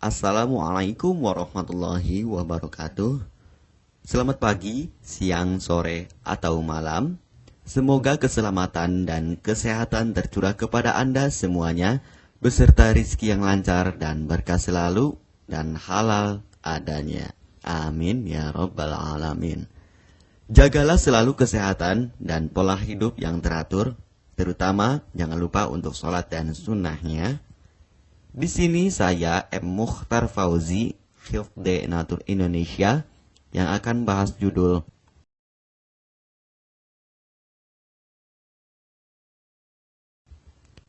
Assalamualaikum warahmatullahi wabarakatuh. Selamat pagi, siang, sore, atau malam. Semoga keselamatan dan kesehatan tercurah kepada Anda semuanya, beserta rizki yang lancar dan berkah selalu, dan halal adanya. Amin ya rabbal alamin. Jagalah selalu kesehatan dan pola hidup yang teratur, terutama jangan lupa untuk sholat dan sunnahnya. Di sini saya M. Mukhtar Fauzi, Hifdz Natur Indonesia, yang akan bahas judul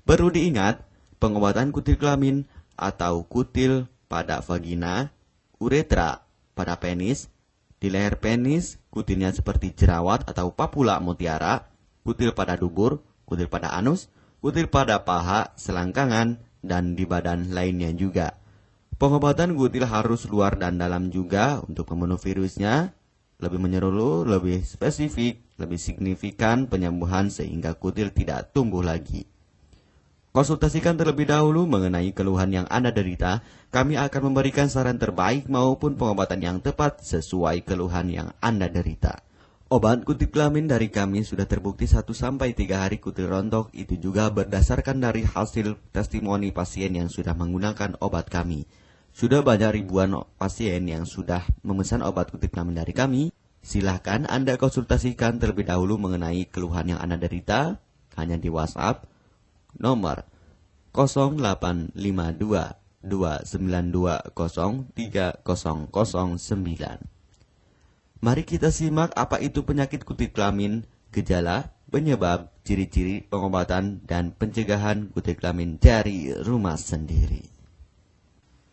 perlu diingat, pengobatan kutil kelamin atau kutil pada vagina, uretra pada penis, di leher penis, kutilnya seperti jerawat atau papula mutiara, kutil pada dubur, kutil pada anus, kutil pada paha, selangkangan, dan di badan lainnya juga. Pengobatan kutil harus luar dan dalam juga untuk membunuh virusnya, lebih menyeluruh, lebih spesifik, lebih signifikan penyembuhan sehingga kutil tidak tumbuh lagi. Konsultasikan terlebih dahulu mengenai keluhan yang Anda derita, kami akan memberikan saran terbaik maupun pengobatan yang tepat sesuai keluhan yang Anda derita. Obat kutil kelamin dari kami sudah terbukti 1-3 hari kutil rontok, itu juga berdasarkan dari hasil testimoni pasien yang sudah menggunakan obat kami. Sudah banyak ribuan pasien yang sudah memesan obat kutil kelamin dari kami. Silahkan Anda konsultasikan terlebih dahulu mengenai keluhan yang Anda derita, hanya di WhatsApp nomor 085229203009. Mari kita simak apa itu penyakit kutil kelamin, gejala, penyebab, ciri-ciri, pengobatan, dan pencegahan kutil kelamin dari rumah sendiri.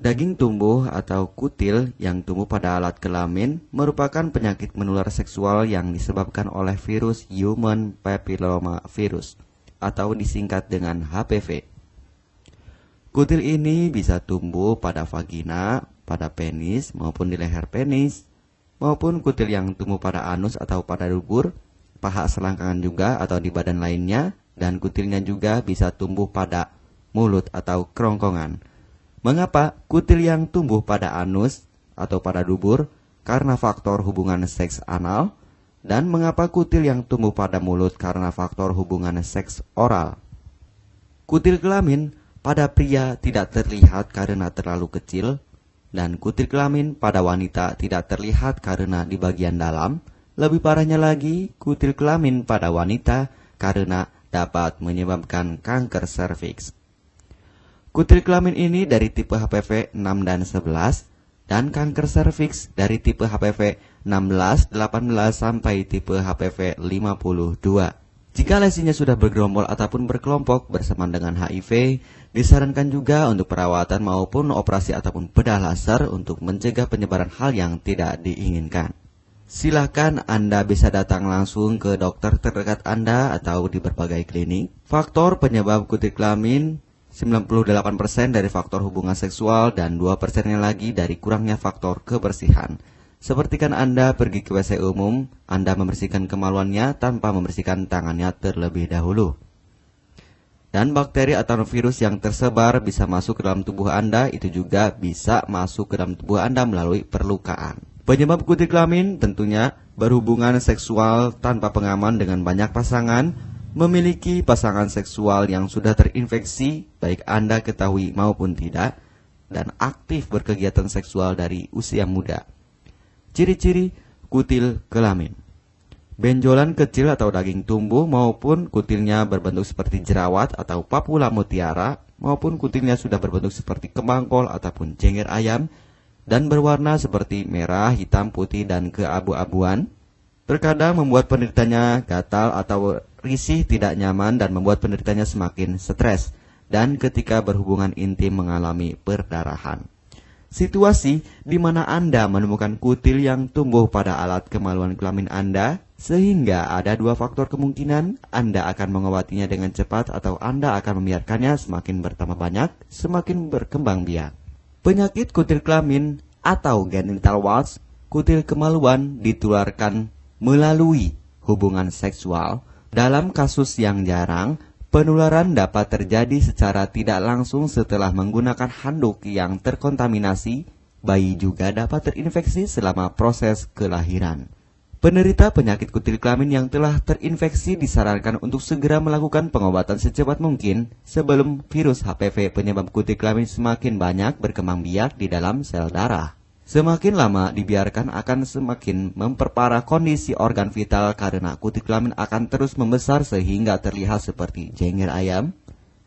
Daging tumbuh atau kutil yang tumbuh pada alat kelamin merupakan penyakit menular seksual yang disebabkan oleh virus Human Papilloma Virus atau disingkat dengan HPV. Kutil ini bisa tumbuh pada vagina, pada penis maupun di leher penis, maupun kutil yang tumbuh pada anus atau pada dubur, paha selangkangan juga atau di badan lainnya, dan kutilnya juga bisa tumbuh pada mulut atau kerongkongan. Mengapa kutil yang tumbuh pada anus atau pada dubur? Karena faktor hubungan seks anal. Dan mengapa kutil yang tumbuh pada mulut? Karena faktor hubungan seks oral. Kutil kelamin pada pria tidak terlihat karena terlalu kecil, dan kutil kelamin pada wanita tidak terlihat karena di bagian dalam. Lebih parahnya lagi, kutil kelamin pada wanita karena dapat menyebabkan kanker serviks. Kutil kelamin ini dari tipe HPV 6 dan 11, dan kanker serviks dari tipe HPV 16, 18 sampai tipe HPV 52. Jika lesinya sudah bergerombol ataupun berkelompok bersamaan dengan HIV, disarankan juga untuk perawatan maupun operasi ataupun bedah laser untuk mencegah penyebaran hal yang tidak diinginkan. Silakan Anda bisa datang langsung ke dokter terdekat Anda atau di berbagai klinik. Faktor penyebab kutil kelamin 98% dari faktor hubungan seksual dan 2%-nya lagi dari kurangnya faktor kebersihan. Sepertikan Anda pergi ke WC umum, Anda membersihkan kemaluannya tanpa membersihkan tangannya terlebih dahulu. Dan bakteri atau virus yang tersebar bisa masuk ke dalam tubuh Anda, itu juga bisa masuk ke dalam tubuh Anda melalui perlukaan. Penyebab kutil kelamin tentunya berhubungan seksual tanpa pengaman dengan banyak pasangan, memiliki pasangan seksual yang sudah terinfeksi, baik Anda ketahui maupun tidak, dan aktif berkegiatan seksual dari usia muda. Ciri-ciri kutil kelamin: benjolan kecil atau daging tumbuh maupun kutilnya berbentuk seperti jerawat atau papula mutiara, maupun kutilnya sudah berbentuk seperti kembang kol ataupun cengir ayam, dan berwarna seperti merah, hitam, putih, dan keabu-abuan. Terkadang membuat penderitanya gatal atau risih, tidak nyaman, dan membuat penderitanya semakin stres, dan ketika berhubungan intim mengalami perdarahan. Situasi di mana Anda menemukan kutil yang tumbuh pada alat kemaluan kelamin Anda, sehingga ada 2 faktor kemungkinan: Anda akan mengobatinya dengan cepat atau Anda akan membiarkannya semakin bertambah banyak, semakin berkembang biak. Penyakit kutil kelamin atau genital warts, kutil kemaluan, ditularkan melalui hubungan seksual. Dalam kasus yang jarang, Penularan dapat terjadi secara tidak langsung setelah menggunakan handuk yang terkontaminasi. Bayi juga dapat terinfeksi selama proses kelahiran. Penderita penyakit kutil kelamin yang telah terinfeksi disarankan untuk segera melakukan pengobatan secepat mungkin sebelum virus HPV penyebab kutil kelamin semakin banyak berkembang biak di dalam sel darah. Semakin lama dibiarkan akan semakin memperparah kondisi organ vital karena kutil kelamin akan terus membesar sehingga terlihat seperti jengger ayam.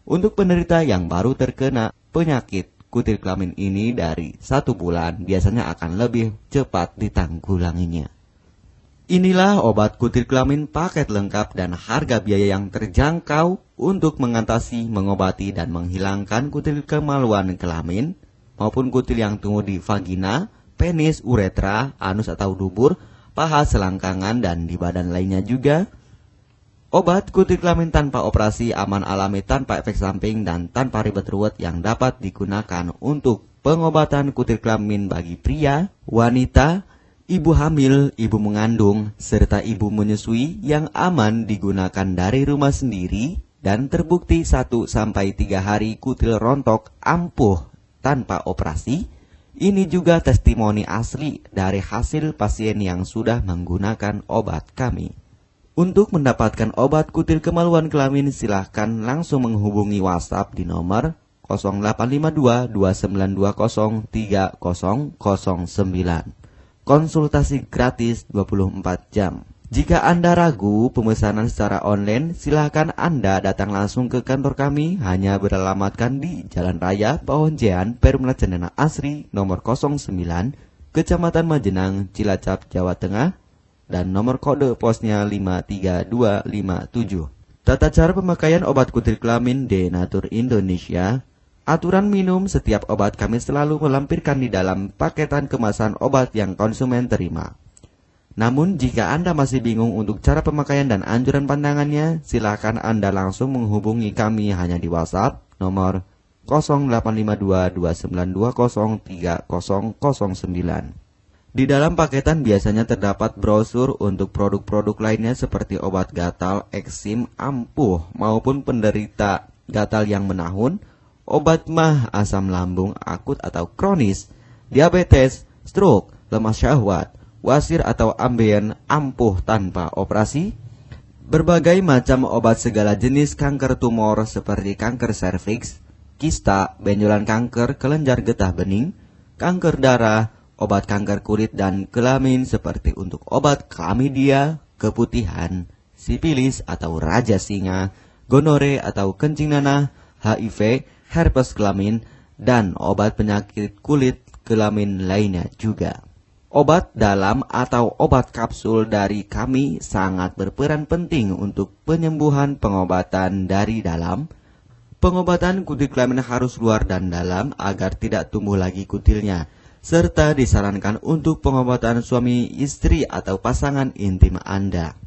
Untuk penderita yang baru terkena penyakit kutil kelamin ini dari 1 bulan biasanya akan lebih cepat ditanggulanginya. Inilah obat kutil kelamin paket lengkap dan harga biaya yang terjangkau untuk mengatasi, mengobati, dan menghilangkan kutil kemaluan kelamin maupun kutil yang tumbuh di vagina, penis, uretra, anus atau dubur, paha, selangkangan, dan di badan lainnya juga. Obat kutil kelamin tanpa operasi, aman alami, tanpa efek samping, dan tanpa ribet ruwet yang dapat digunakan untuk pengobatan kutil kelamin bagi pria, wanita, ibu hamil, ibu mengandung, serta ibu menyusui yang aman digunakan dari rumah sendiri dan terbukti 1-3 hari kutil rontok ampuh tanpa operasi. Ini juga testimoni asli dari hasil pasien yang sudah menggunakan obat kami. Untuk mendapatkan obat kutil kemaluan kelamin silahkan langsung menghubungi WhatsApp di nomor 0852 2920 3009. Konsultasi gratis 24 jam. Jika Anda ragu pemesanan secara online, silakan Anda datang langsung ke kantor kami, hanya beralamatkan di Jalan Raya Pahonjean, Perumna Cendana Asri, nomor 09, Kecamatan Majenang, Cilacap, Jawa Tengah, dan nomor kode posnya 53257. Tata cara pemakaian obat kutil kelamin Denatur Indonesia. Aturan minum setiap obat kami selalu melampirkan di dalam paketan kemasan obat yang konsumen terima. Namun, jika Anda masih bingung untuk cara pemakaian dan anjuran pandangannya, silakan Anda langsung menghubungi kami hanya di WhatsApp nomor 0852 2920 3009. Di dalam paketan biasanya terdapat brosur untuk produk-produk lainnya seperti obat gatal, eksim, ampuh, maupun penderita gatal yang menahun, obat mah, asam lambung akut atau kronis, diabetes, stroke, lemah syahwat, wasir atau ambien ampuh tanpa operasi, berbagai macam obat segala jenis kanker tumor seperti kanker serviks, kista, benjolan kanker, kelenjar getah bening, kanker darah, obat kanker kulit dan kelamin seperti untuk obat klamidia, keputihan, sipilis atau raja singa, gonore atau kencing nanah, HIV, herpes kelamin, dan obat penyakit kulit kelamin lainnya juga. Obat dalam atau obat kapsul dari kami sangat berperan penting untuk penyembuhan pengobatan dari dalam. Pengobatan kutil kelamin harus luar dan dalam agar tidak tumbuh lagi kutilnya, serta disarankan untuk pengobatan suami, istri, atau pasangan intim Anda.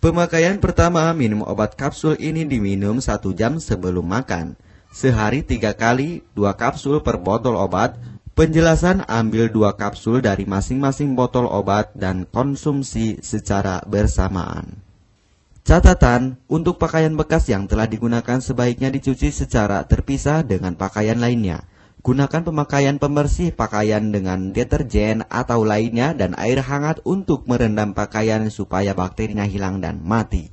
Pemakaian pertama, minum obat kapsul ini diminum 1 jam sebelum makan. Sehari 3 kali, 2 kapsul per botol obat. Penjelasan, ambil 2 kapsul dari masing-masing botol obat dan konsumsi secara bersamaan. Catatan, untuk pakaian bekas yang telah digunakan sebaiknya dicuci secara terpisah dengan pakaian lainnya. Gunakan pemakaian pembersih pakaian dengan deterjen atau lainnya dan air hangat untuk merendam pakaian supaya bakterinya hilang dan mati.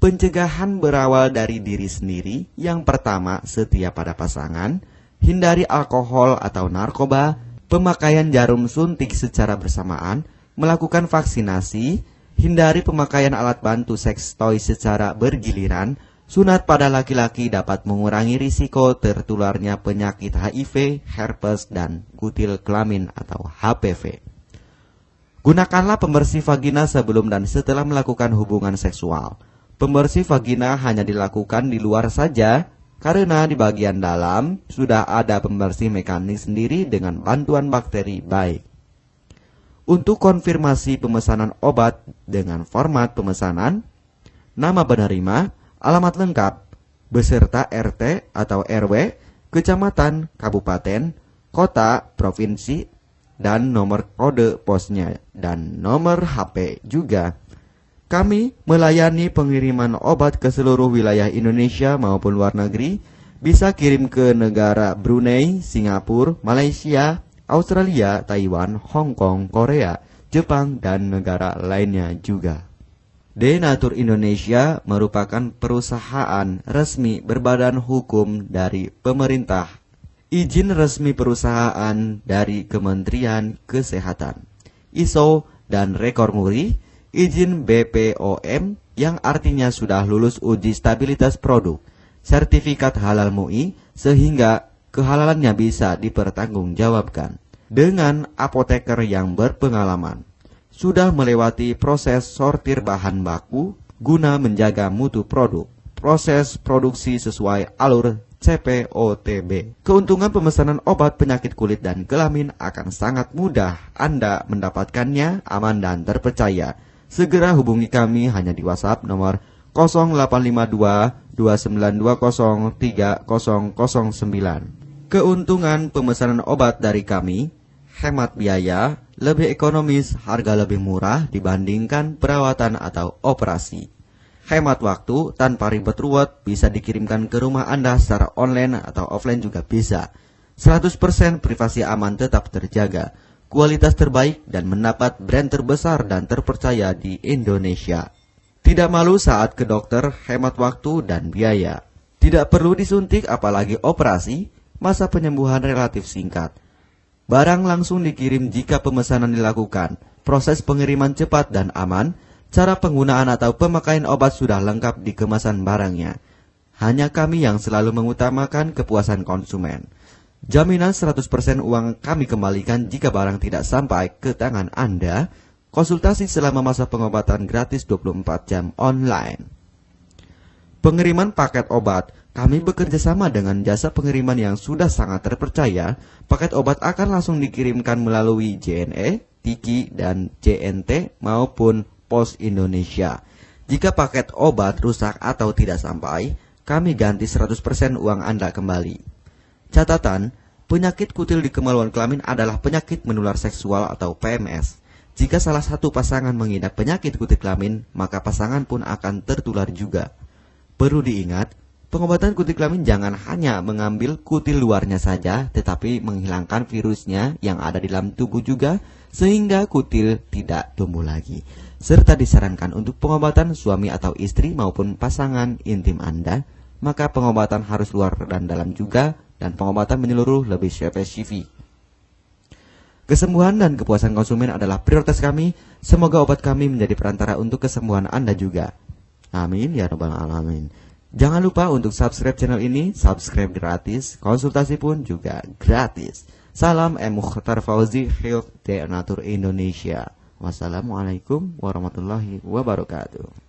Pencegahan berawal dari diri sendiri. Yang pertama, setia pada pasangan. Hindari alkohol atau narkoba, pemakaian jarum suntik secara bersamaan, melakukan vaksinasi, hindari pemakaian alat bantu seks toy secara bergiliran. Sunat pada laki-laki dapat mengurangi risiko tertularnya penyakit HIV, herpes, dan kutil kelamin atau HPV. Gunakanlah pembersih vagina sebelum dan setelah melakukan hubungan seksual. Pembersih vagina hanya dilakukan di luar saja, karena di bagian dalam sudah ada pembersih mekanik sendiri dengan bantuan bakteri baik. Untuk konfirmasi pemesanan obat dengan format pemesanan, nama penerima, alamat lengkap, beserta RT atau RW, kecamatan, kabupaten, kota, provinsi, dan nomor kode posnya, dan nomor HP juga. Kami melayani pengiriman obat ke seluruh wilayah Indonesia maupun luar negeri. Bisa kirim ke negara Brunei, Singapura, Malaysia, Australia, Taiwan, Hong Kong, Korea, Jepang, dan negara lainnya juga. Denatur Indonesia merupakan perusahaan resmi berbadan hukum dari pemerintah. Izin resmi perusahaan dari Kementerian Kesehatan, ISO dan rekor muri, izin BPOM yang artinya sudah lulus uji stabilitas produk, sertifikat halal MUI sehingga kehalalannya bisa dipertanggungjawabkan. Dengan apoteker yang berpengalaman, sudah melewati proses sortir bahan baku guna menjaga mutu produk, proses produksi sesuai alur CPOTB. Keuntungan pemesanan obat penyakit kulit dan kelamin akan sangat mudah. Anda mendapatkannya aman dan terpercaya. Segera hubungi kami hanya di WhatsApp nomor 0852 2920 3009. Keuntungan pemesanan obat dari kami: hemat biaya, lebih ekonomis, harga lebih murah dibandingkan perawatan atau operasi. Hemat waktu, tanpa ribet ruwet, bisa dikirimkan ke rumah Anda secara online atau offline juga bisa. 100% privasi aman tetap terjaga, kualitas terbaik dan mendapat brand terbesar dan terpercaya di Indonesia. Tidak malu saat ke dokter, hemat waktu dan biaya. Tidak perlu disuntik apalagi operasi, masa penyembuhan relatif singkat. Barang langsung dikirim jika pemesanan dilakukan. Proses pengiriman cepat dan aman. Cara penggunaan atau pemakaian obat sudah lengkap di kemasan barangnya. Hanya kami yang selalu mengutamakan kepuasan konsumen. Jaminan 100% uang kami kembalikan jika barang tidak sampai ke tangan Anda. Konsultasi selama masa pengobatan gratis 24 jam online. Pengiriman paket obat. Kami bekerja sama dengan jasa pengiriman yang sudah sangat terpercaya. Paket obat akan langsung dikirimkan melalui JNE, Tiki, dan JNT maupun Pos Indonesia. Jika paket obat rusak atau tidak sampai, kami ganti 100% uang Anda kembali. Catatan, penyakit kutil di kemaluan kelamin adalah penyakit menular seksual atau PMS. Jika salah satu pasangan mengidap penyakit kutil kelamin, maka pasangan pun akan tertular juga. Perlu diingat, pengobatan kutil kelamin jangan hanya mengambil kutil luarnya saja, tetapi menghilangkan virusnya yang ada di dalam tubuh juga, sehingga kutil tidak tumbuh lagi. Serta disarankan untuk pengobatan suami atau istri maupun pasangan intim Anda, maka pengobatan harus luar dan dalam juga, dan pengobatan menyeluruh lebih spesifik. Kesembuhan dan kepuasan konsumen adalah prioritas kami. Semoga obat kami menjadi perantara untuk kesembuhan Anda juga. Amin ya rabbal alamin. Jangan lupa untuk subscribe channel ini, subscribe gratis, konsultasi pun juga gratis. Salam M. Mukhtar Fauzi, Health Denatur Indonesia. Wassalamualaikum warahmatullahi wabarakatuh.